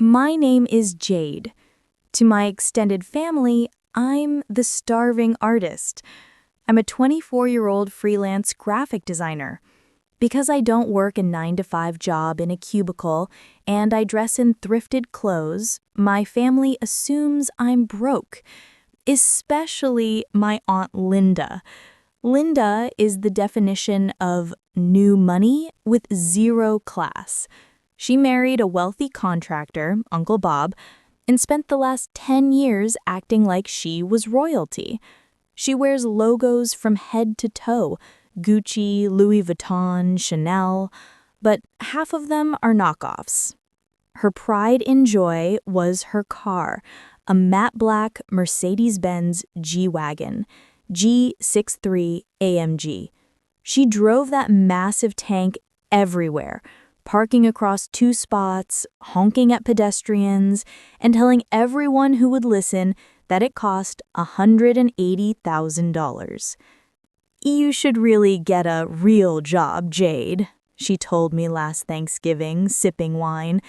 My name is Jade. To my extended family, I'm the starving artist. I'm a 24-year-old freelance graphic designer. Because I don't work a 9-to-5 job in a cubicle and I dress in thrifted clothes, my family assumes I'm broke, especially my Aunt Linda. Linda is the definition of new money with zero class. She married a wealthy contractor, Uncle Bob, and spent the last 10 years acting like she was royalty. She wears logos from head to toe, Gucci, Louis Vuitton, Chanel, but half of them are knockoffs. Her pride and joy was her car, a matte black Mercedes G-Wagon, G63 AMG. She drove that massive tank everywhere, parking across 2 spots, honking at pedestrians, and telling everyone who would listen that it cost $180,000. "You should really get a real job, Jade," she told me last Thanksgiving, sipping wine.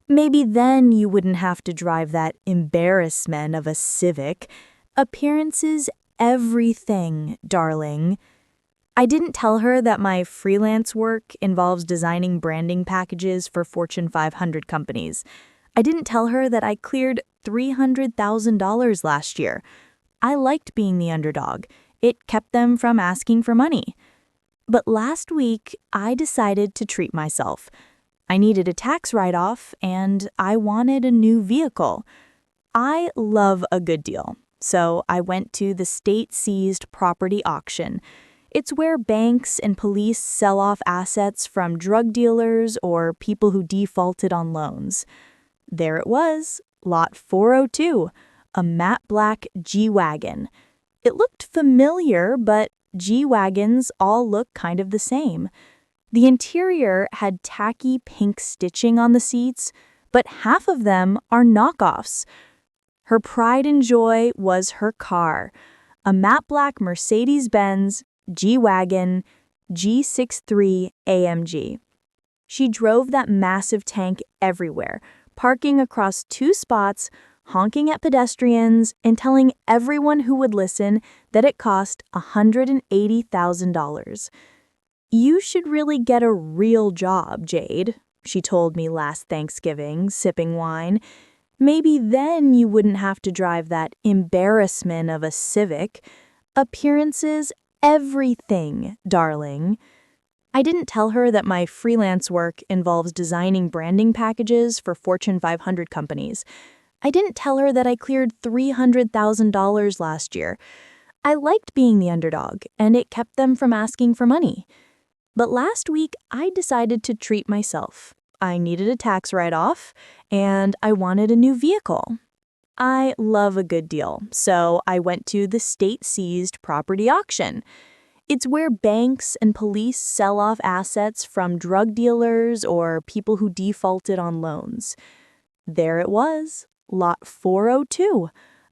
"Maybe then you wouldn't have to drive that embarrassment of a Civic. Appearances everything, darling." I didn't tell her that my freelance work involves designing branding packages for Fortune 500 companies. I didn't tell her that I cleared $300,000 last year. I liked being the underdog. It kept them from asking for money. But last week, I decided to treat myself. I needed a tax write-off, and I wanted a new vehicle. I love a good deal, so I went to the state-seized property auction. It's where banks and police sell off assets from drug dealers or people who defaulted on loans. There it was, lot 402, a matte black G-Wagon. It looked familiar, but G-Wagons all look kind of the same. The interior had tacky pink stitching on the seats, but half of them are knockoffs. Her pride and joy was her car, a matte black Mercedes-Benz G-Wagon G63 AMG. She drove that massive tank everywhere, parking across 2 spots, honking at pedestrians, and telling everyone who would listen that it cost $180,000. "You should really get a real job, Jade," she told me last Thanksgiving, sipping wine. "Maybe then you wouldn't have to drive that embarrassment of a Civic. Appearances everything, darling." I didn't tell her that my freelance work involves designing branding packages for Fortune 500 companies. I didn't tell her that I cleared $300,000 last year. I liked being the underdog, and it kept them from asking for money. But last week, I decided to treat myself. I needed a tax write-off, and I wanted a new vehicle. I love a good deal, so I went to the state-seized property auction. It's where banks and police sell off assets from drug dealers or people who defaulted on loans. There it was, lot 402,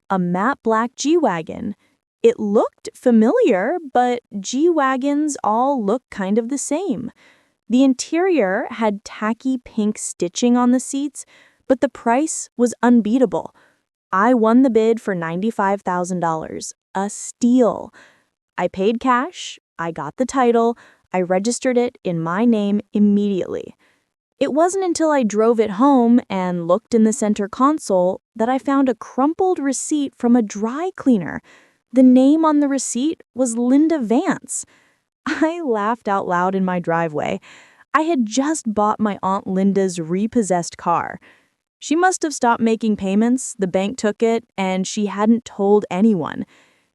a matte black G-Wagon. It looked familiar, but G-Wagons all look kind of the same. The interior had tacky pink stitching on the seats, but the price was unbeatable. I won the bid for $95,000, a steal. I paid cash, I got the title, I registered it in my name immediately. It wasn't until I drove it home and looked in the center console that I found a crumpled receipt from a dry cleaner. The name on the receipt was Linda Vance. I laughed out loud in my driveway. I had just bought my Aunt Linda's repossessed car. She must have stopped making payments, the bank took it, and she hadn't told anyone.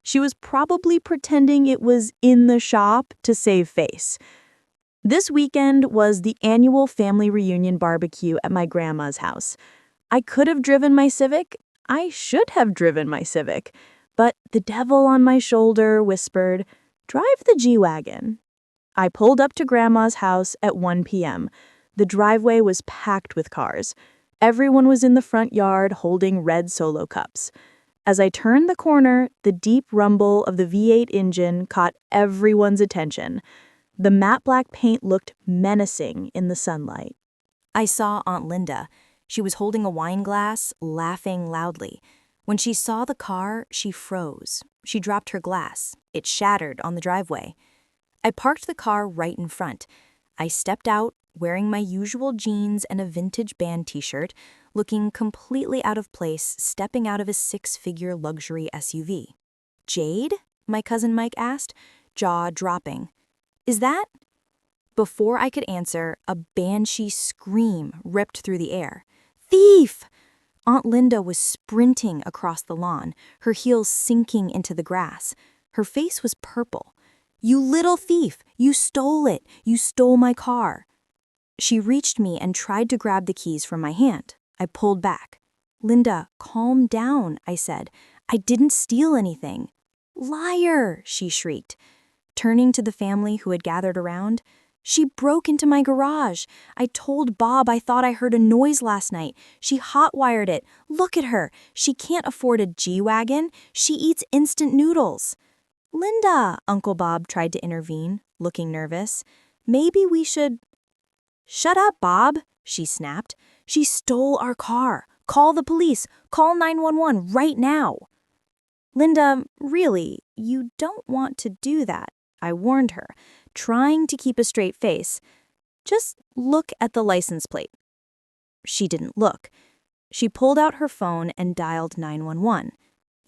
She was probably pretending it was in the shop to save face. This weekend was the annual family reunion barbecue at my grandma's house. I could have driven my Civic. I should have driven my Civic. But the devil on my shoulder whispered, "Drive the G-Wagon." I pulled up to Grandma's house at 1 p.m. The driveway was packed with cars. Everyone was in the front yard holding red Solo cups. As I turned the corner, the deep rumble of the V8 engine caught everyone's attention. The matte black paint looked menacing in the sunlight. I saw Aunt Linda. She was holding a wine glass, laughing loudly. When she saw the car, she froze. She dropped her glass. It shattered on the driveway. I parked the car right in front. I stepped out, wearing my usual jeans and a vintage band t-shirt, looking completely out of place, stepping out of a six-figure luxury SUV. "Jade?" my cousin Mike asked, jaw dropping. "Is that?" Before I could answer, a banshee scream ripped through the air. "Thief!" Aunt Linda was sprinting across the lawn, her heels sinking into the grass. Her face was purple. "You little thief! You stole it! You stole my car!" She reached me and tried to grab the keys from my hand. I pulled back. "Linda, calm down," I said. "I didn't steal anything." "Liar!" she shrieked. Turning to the family who had gathered around, "She broke into my garage. I told Bob I thought I heard a noise last night. She hot-wired it. Look at her. She can't afford a G-Wagon. She eats instant noodles." "Linda," Uncle Bob tried to intervene, looking nervous. "Maybe we should—" "Shut up, Bob," she snapped. "She stole our car. Call the police. Call 911 right now." "Linda, really, you don't want to do that," I warned her, trying to keep a straight face. "Just look at the license plate." She didn't look. She pulled out her phone and dialed 911.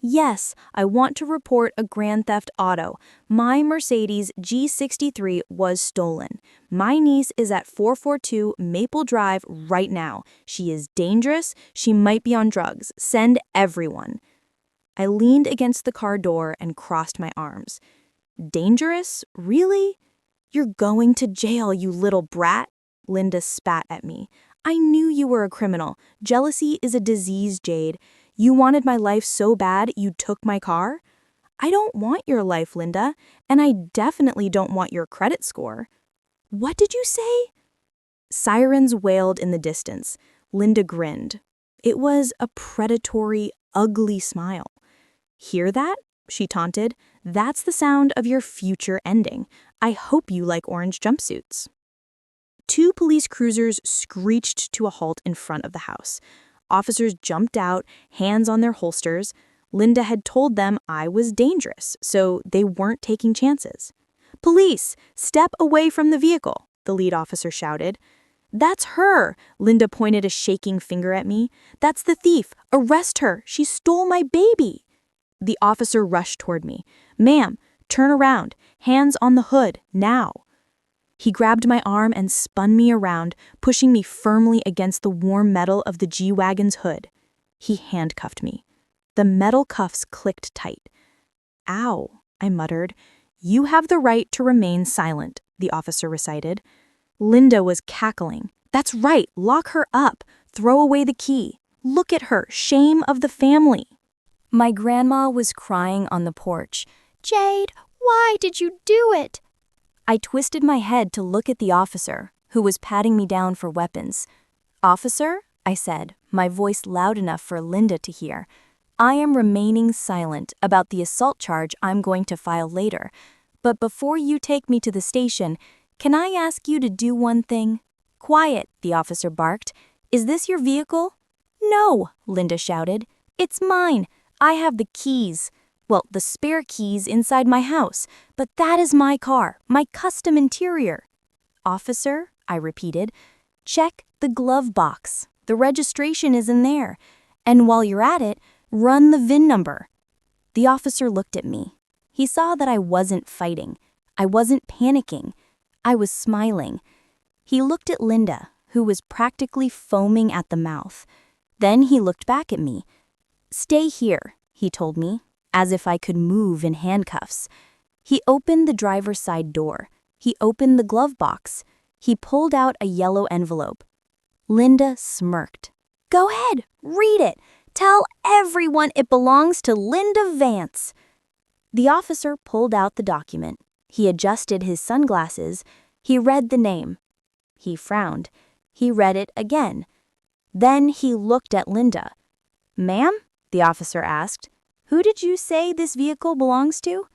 "Yes, I want to report a grand theft auto. My Mercedes G-63 was stolen. My niece is at 442 Maple Drive right now. She is dangerous. She might be on drugs. Send everyone." I leaned against the car door and crossed my arms. "Dangerous? Really? You're going to jail, you little brat." Linda spat at me. "I knew you were a criminal. Jealousy is a disease, Jade. You wanted my life so bad you took my car? I don't want your life, Linda, and I definitely don't want your credit score." "What did you say?" Sirens wailed in the distance. Linda grinned. It was a predatory, ugly smile. "Hear that?" she taunted. "That's the sound of your future ending. I hope you like orange jumpsuits." Two police cruisers screeched to a halt in front of the house. Officers jumped out, hands on their holsters. Linda had told them I was dangerous, so they weren't taking chances. "Police, step away from the vehicle," the lead officer shouted. "That's her," Linda pointed a shaking finger at me. "That's the thief. Arrest her. She stole my baby." The officer rushed toward me. "Ma'am, turn around. Hands on the hood, now." He grabbed my arm and spun me around, pushing me firmly against the warm metal of the G-Wagon's hood. He handcuffed me. The metal cuffs clicked tight. "Ow," I muttered. "You have the right to remain silent," the officer recited. Linda was cackling. "That's right, lock her up. Throw away the key. Look at her, shame of the family." My grandma was crying on the porch. "Jade, why did you do it?" I twisted my head to look at the officer, who was patting me down for weapons. "Officer," I said, my voice loud enough for Linda to hear, "I am remaining silent about the assault charge I'm going to file later. But before you take me to the station, can I ask you to do one thing?" "Quiet," the officer barked. "Is this your vehicle?" "No," Linda shouted. "It's mine. I have the keys. Well, the spare keys inside my house. But that is my car, my custom interior." "Officer," I repeated, "check the glove box. The registration is in there. And while you're at it, run the VIN number." The officer looked at me. He saw that I wasn't fighting. I wasn't panicking. I was smiling. He looked at Linda, who was practically foaming at the mouth. Then he looked back at me. "Stay here," he told me, as if I could move in handcuffs. He opened the driver's side door. He opened the glove box. He pulled out a yellow envelope. Linda smirked. "Go ahead, read it. Tell everyone it belongs to Linda Vance." The officer pulled out the document. He adjusted his sunglasses. He read the name. He frowned. He read it again. Then he looked at Linda. "Ma'am?" the officer asked. "Who did you say this vehicle belongs to?"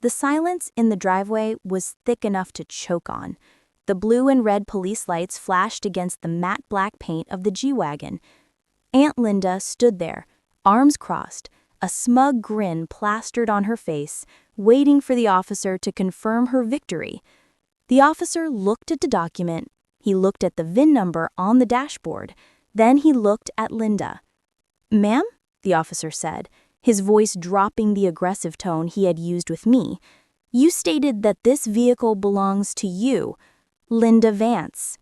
The silence in the driveway was thick enough to choke on. The blue and red police lights flashed against the matte black paint of the G-Wagon. Aunt Linda stood there, arms crossed, a smug grin plastered on her face, waiting for the officer to confirm her victory. The officer looked at the document. He looked at the VIN number on the dashboard. Then he looked at Linda. "Ma'am?" the officer said, his voice dropping the aggressive tone he had used with me. "You stated that this vehicle belongs to you, Linda Vance."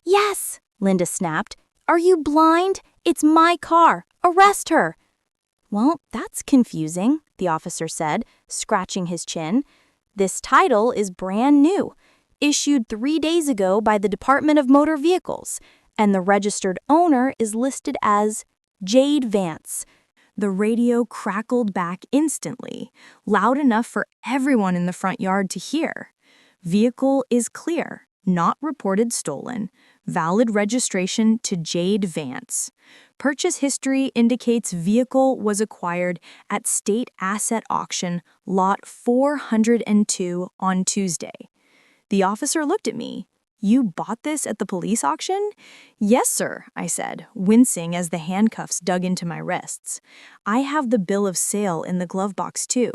"Yes," Linda snapped. "Are you blind? It's my car. Arrest her." "Well, that's confusing," the officer said, scratching his chin. "This title is brand new, issued 3 days ago by the Department of Motor Vehicles, and the registered owner is listed as Jade Vance." The radio crackled back instantly, loud enough for everyone in the front yard to hear. "Vehicle is clear, not reported stolen. Valid registration to Jade Vance. Purchase history indicates vehicle was acquired at State Asset Auction, lot 402 on Tuesday." The officer looked at me. "You bought this at the police auction?" "Yes, sir," I said, wincing as the handcuffs dug into my wrists. "I have the bill of sale in the glove box too,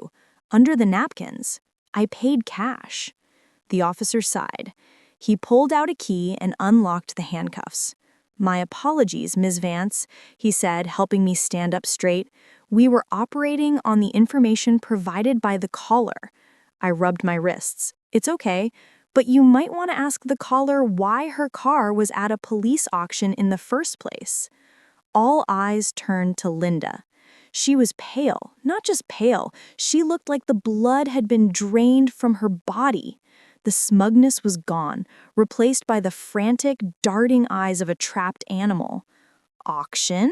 under the napkins. I paid cash." The officer sighed. He pulled out a key and unlocked the handcuffs. "My apologies, Ms. Vance," he said, helping me stand up straight. "We were operating on the information provided by the caller." I rubbed my wrists. "It's okay. But you might want to ask the caller why her car was at a police auction in the first place." All eyes turned to Linda. She was pale, not just pale, she looked like the blood had been drained from her body. The smugness was gone, replaced by the frantic, darting eyes of a trapped animal. "Auction?"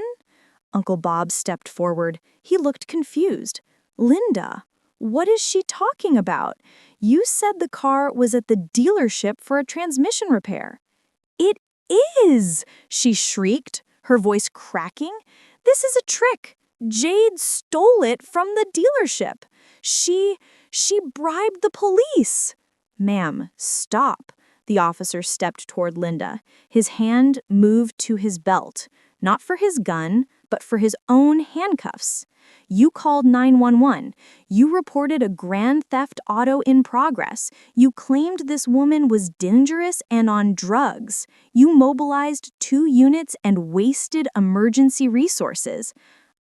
Uncle Bob stepped forward. He looked confused. "Linda, what is she talking about? You said the car was at the dealership for a transmission repair." "It is!" she shrieked, her voice cracking. "This is a trick. Jade stole it from the dealership. She bribed the police." "Ma'am, stop." The officer stepped toward Linda. His hand moved to his belt, not for his gun, but for his own handcuffs. "You called 911. You reported a grand theft auto in progress. You claimed this woman was dangerous and on drugs. You mobilized 2 units and wasted emergency resources."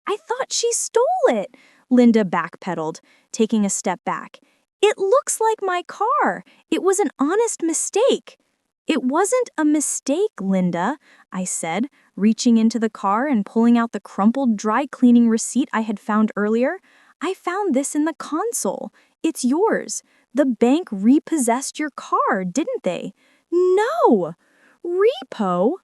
"I thought she stole it," Linda backpedaled, taking a step back. "It looks like my car. It was an honest mistake." "It wasn't a mistake, Linda," I said, reaching into the car and pulling out the crumpled dry cleaning receipt I had found earlier. "I found this in the console. It's yours. The bank repossessed your car, didn't they?" "No!" "Repo?"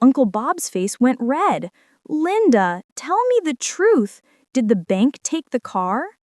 Uncle Bob's face went red. "Linda, tell me the truth. Did the bank take the car?"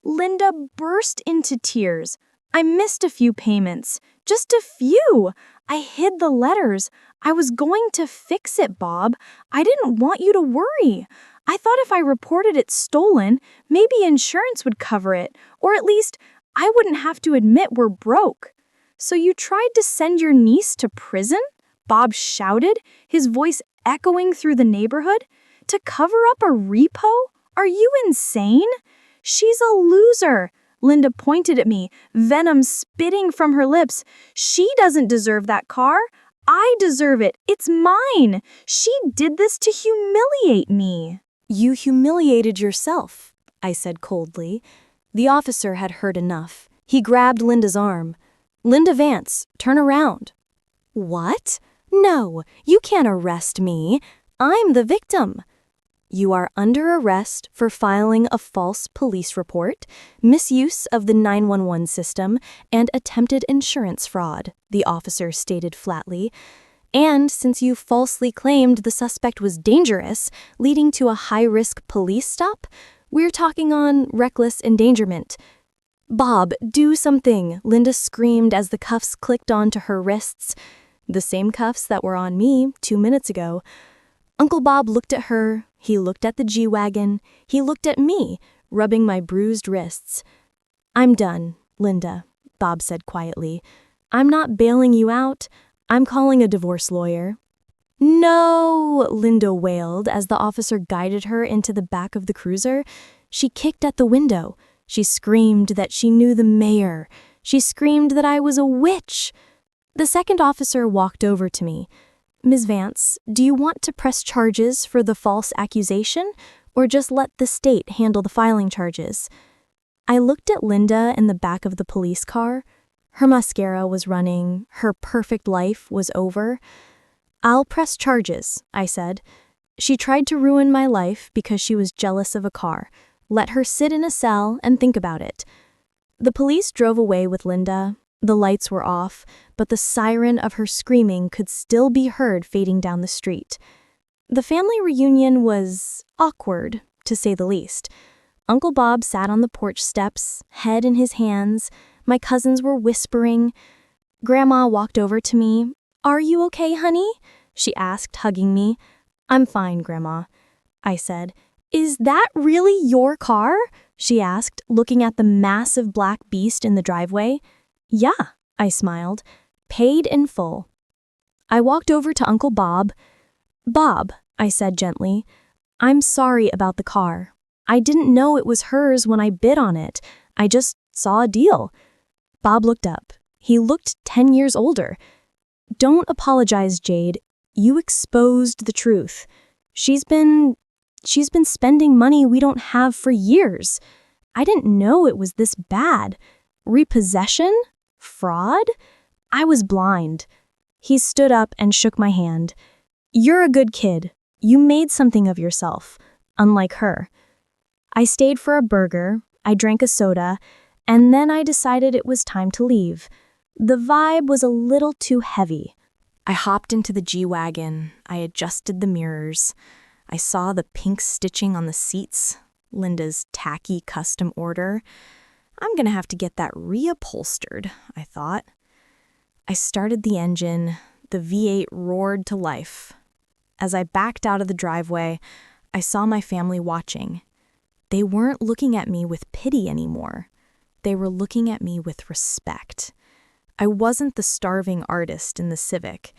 Linda burst into tears. "I missed a few payments. Just a few. I hid the letters. I was going to fix it, Bob. I didn't want you to worry. I thought if I reported it stolen, maybe insurance would cover it, or at least I wouldn't have to admit we're broke." "So you tried to send your niece to prison?" Bob shouted, his voice echoing through the neighborhood. "To cover up a repo? Are you insane?" "She's a loser." Linda pointed at me, venom spitting from her lips. "She doesn't deserve that car. I deserve it. It's mine. She did this to humiliate me." "You humiliated yourself," I said coldly. The officer had heard enough. He grabbed Linda's arm. "Linda Vance, turn around." "What? No, you can't arrest me. I'm the victim." "You are under arrest for filing a false police report, misuse of the 911 system, and attempted insurance fraud," the officer stated flatly. "And since you falsely claimed the suspect was dangerous, leading to a high-risk police stop, we're talking on reckless endangerment." "Bob, do something," Linda screamed as the cuffs clicked onto her wrists. The same cuffs that were on me 2 minutes ago. Uncle Bob looked at her, he looked at the G-Wagon, he looked at me, rubbing my bruised wrists. "I'm done, Linda," Bob said quietly. I'm not bailing you out. I'm calling a divorce lawyer." "No," Linda wailed as the officer guided her into the back of the cruiser. She kicked at the window. She screamed that she knew the mayor. She screamed that I was a witch. The second officer walked over to me. "Ms. Vance, do you want to press charges for the false accusation, or just let the state handle the filing charges?" I looked at Linda in the back of the police car. Her mascara was running. Her perfect life was over. "I'll press charges," I said. "She tried to ruin my life because she was jealous of a car. Let her sit in a cell and think about it." The police drove away with Linda. The lights were off, but the siren of her screaming could still be heard fading down the street. The family reunion was awkward, to say the least. Uncle Bob sat on the porch steps, head in his hands. My cousins were whispering. Grandma walked over to me. "Are you okay, honey?" she asked, hugging me. "I'm fine, Grandma," I said. "Is that really your car?" she asked, looking at the massive black beast in the driveway. "Yeah," I smiled. "Paid in full." I walked over to Uncle Bob. "Bob," I said gently, "I'm sorry about the car. I didn't know it was hers when I bid on it. I just saw a deal." Bob looked up. He looked 10 years older. "Don't apologize, Jade. You exposed the truth. She's been spending money we don't have for years. I didn't know it was this bad. Repossession? Fraud? I was blind." He stood up and shook my hand. "You're a good kid. You made something of yourself, unlike her." I stayed for a burger, I drank a soda, and then I decided it was time to leave. The vibe was a little too heavy. I hopped into the G-Wagon. I adjusted the mirrors. I saw the pink stitching on the seats, Linda's tacky custom order. I'm gonna have to get that reupholstered, I thought. I started the engine. The V8 roared to life. As I backed out of the driveway, I saw my family watching. They weren't looking at me with pity anymore. They were looking at me with respect. I wasn't the starving artist in the Civic.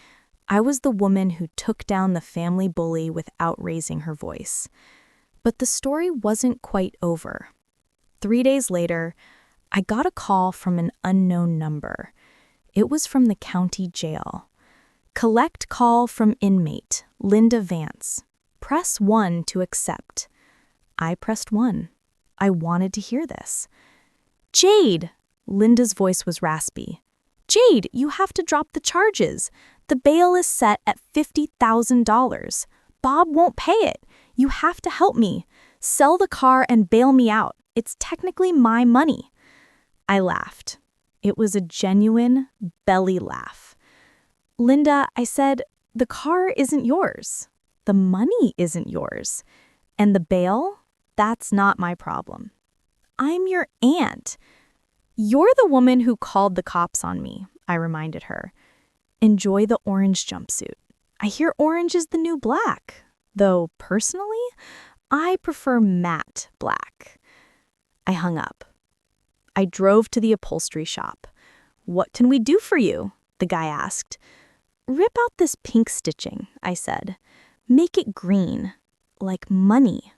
I was the woman who took down the family bully without raising her voice. But the story wasn't quite over. 3 days later, I got a call from an unknown number. It was from the county jail. "Collect call from inmate, Linda Vance. Press 1 to accept." I pressed 1. I wanted to hear this. "Jade!" Linda's voice was raspy. "Jade, you have to drop the charges. The bail is set at $50,000. Bob won't pay it. You have to help me. Sell the car and bail me out. It's technically my money." I laughed. It was a genuine belly laugh. "Linda," I said, "the car isn't yours. The money isn't yours. And the bail? That's not my problem. I'm your aunt." "You're the woman who called the cops on me," I reminded her. "Enjoy the orange jumpsuit. I hear orange is the new black, though personally, I prefer matte black." I hung up. I drove to the upholstery shop. "What can we do for you?" the guy asked. "Rip out this pink stitching," I said. "Make it green, like money."